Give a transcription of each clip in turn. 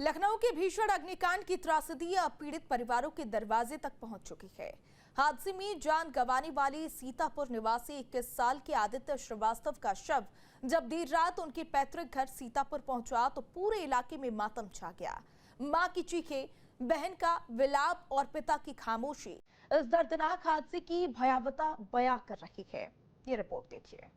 लखनऊ के भीषण अग्निकांड की त्रासदी अब पीड़ित परिवारों के दरवाजे तक पहुंच चुकी है। हादसे में जान गंवाने वाले सीतापुर निवासी 21 साल के आदित्य श्रीवास्तव का शव जब देर रात उनके पैतृक घर सीतापुर पहुंचा तो पूरे इलाके में मातम छा गया। मां की चीखें, बहन का विलाप और पिता की खामोशी इस दर्दनाक हादसे की भयावहता बयां कर रही है। ये रिपोर्ट देखिए।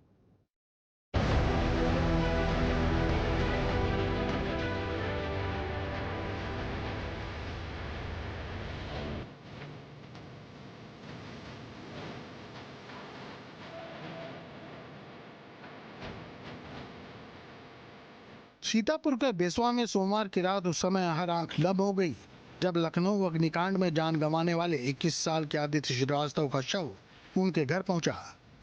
सीतापुर के बेसवा में सोमवार की रात उस समय हर आंख लब हो गई जब लखनऊ अग्निकांड में जान गंवाने वाले 21 साल के आदित्य श्रीवास्तव का शव उनके घर पहुंचा।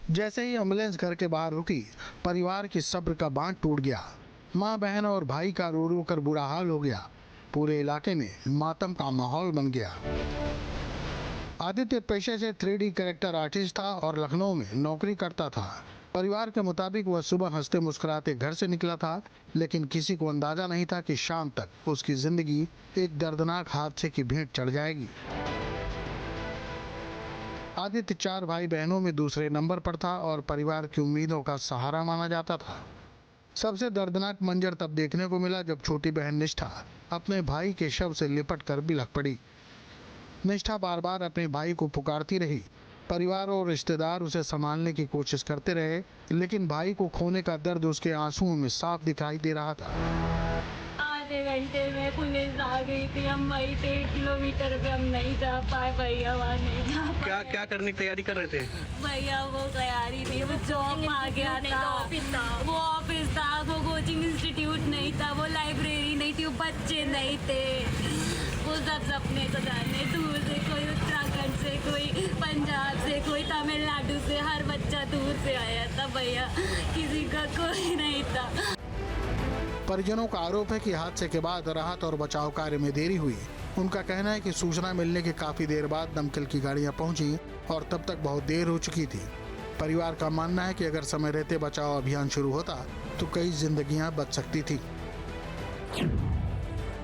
जैसे ही एम्बुलेंस घर के बाहर रुकी, परिवार की सब्र का बांध टूट गया। मां, बहन और भाई का रो रो कर बुरा हाल हो गया। पूरे इलाके में मातम का माहौल बन गया। आदित्य पेशे से 3D कैरेक्टर आर्टिस्ट था और लखनऊ में नौकरी करता था। परिवार के मुताबिक वह सुबह हंसते मुस्कुराते घर से निकला था, लेकिन किसी को अंदाजा नहीं था कि शाम तक उसकी जिंदगी एक दर्दनाक हादसे की भेंट चढ़ जाएगी। आदित्य 4 भाई बहनों में दूसरे नंबर पर था और परिवार की उम्मीदों का सहारा माना जाता था। सबसे दर्दनाक मंजर तब देखने को मिला जब छोटी बहन निष्ठा अपने भाई के शव से लिपट कर बिलख पड़ी। निष्ठा बार बार अपने भाई को पुकारती रही। परिवार और रिश्तेदार उसे संभालने की कोशिश करते रहे, लेकिन भाई को खोने का दर्द उसके आंसुओं में साफ दिखाई दे रहा था। आधे घंटे में पुलिस आ गई थी, हम वही 1 किलोमीटर पे हम नहीं जा पाए भैया, वहाँ नहीं जा पाए। क्या करने की तैयारी कर रहे थे भैया? वो तैयारी थी, वो जॉब आ गया था, वो ऑफिस था, वो कोचिंग इंस्टीट्यूट नहीं था, वो लाइब्रेरी नहीं थी, वो बच्चे नहीं थे। वो सब सपने सजाने दूर से, कोई उत्तराखंड से, कोई पंजाब से, कोई तमिलनाडु से, हर बच्चा दूर से आया था भैया, किसी का कोई नहीं था। परिजनों का आरोप है कि हादसे के बाद राहत और बचाव कार्य में देरी हुई। उनका कहना है कि सूचना मिलने के काफी देर बाद दमकल की गाड़ियां पहुंची और तब तक बहुत देर हो चुकी थी। परिवार का मानना है कि अगर समय रहते बचाव अभियान शुरू होता तो कई जिंदगियां बच सकती थी।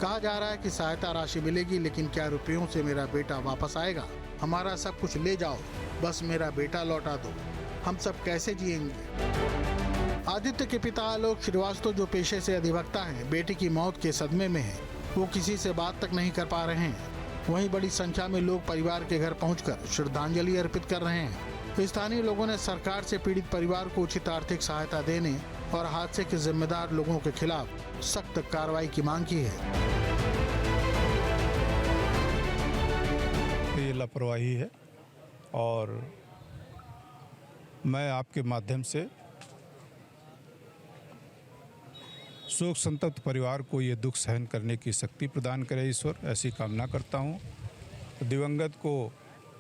कहा जा रहा है कि सहायता राशि मिलेगी, लेकिन क्या रुपयों से मेरा बेटा वापस आएगा? हमारा सब कुछ ले जाओ, बस मेरा बेटा लौटा दो। हम सब कैसे जिएंगे? आदित्य के पिता आलोक श्रीवास्तव, जो पेशे से अधिवक्ता हैं, बेटी की मौत के सदमे में हैं। वो किसी से बात तक नहीं कर पा रहे हैं। वहीं बड़ी संख्या में लोग परिवार के घर पहुंचकर श्रद्धांजलि अर्पित कर रहे हैं। स्थानीय लोगों ने सरकार से पीड़ित परिवार को उचित आर्थिक सहायता देने और हादसे के जिम्मेदार लोगों के खिलाफ सख्त कार्रवाई की मांग की है। ये लापरवाही है और मैं आपके माध्यम से शोक संतप्त परिवार को ये दुख सहन करने की शक्ति प्रदान करे ईश्वर, ऐसी कामना करता हूँ। दिवंगत को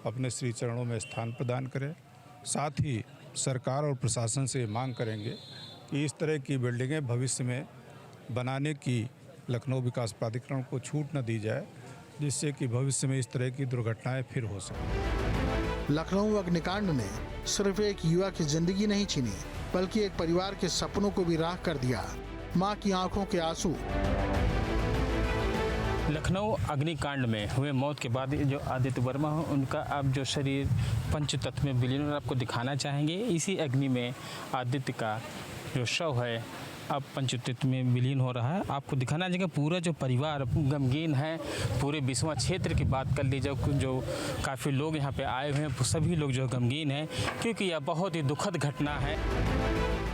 अपने श्री चरणों में स्थान प्रदान करे। साथ ही सरकार और प्रशासन से मांग करेंगे कि इस तरह की बिल्डिंगें भविष्य में बनाने की लखनऊ विकास प्राधिकरण को छूट न दी जाए, जिससे कि भविष्य में इस तरह की दुर्घटनाएं फिर हो सकें। लखनऊ अग्निकांड ने सिर्फ एक युवा की जिंदगी नहीं छीनी, बल्कि एक परिवार के सपनों को भी राख कर दिया। मां की आंखों के आंसू। लखनऊ अग्निकांड में हुए मौत के बाद जो आदित्य वर्मा हो, उनका अब जो शरीर पंचतत्व में विलीन हो, आपको दिखाना चाहेंगे। इसी अग्नि में आदित्य का जो शव है अब पंचतत्व में विलीन हो रहा है। आपको दिखाना चाहिए पूरा जो परिवार गमगीन है। पूरे बिस्वा क्षेत्र की बात कर लीजिए, जो काफ़ी लोग यहाँ पे आए हुए हैं, सभी लोग जो गमगीन हैं, क्योंकि यह बहुत ही दुखद घटना है।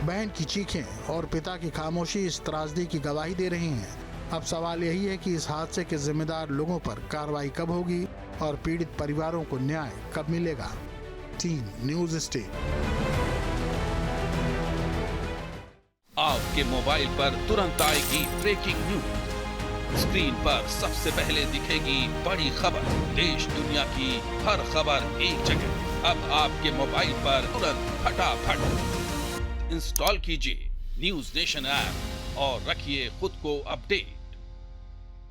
बहन की चीखें और पिता की खामोशी इस त्रासदी की गवाही दे रही हैं। अब सवाल यही है कि इस हादसे के जिम्मेदार लोगों पर कार्रवाई कब होगी और पीड़ित परिवारों को न्याय कब मिलेगा। Team news state. आपके मोबाइल पर तुरंत आएगी ब्रेकिंग न्यूज। स्क्रीन पर सबसे पहले दिखेगी बड़ी खबर। देश दुनिया की हर खबर एक जगह। अब आपके मोबाइल पर तुरंत फटाफट इंस्टॉल कीजिए न्यूज़ नेशन ऐप और रखिए खुद को अपडेट।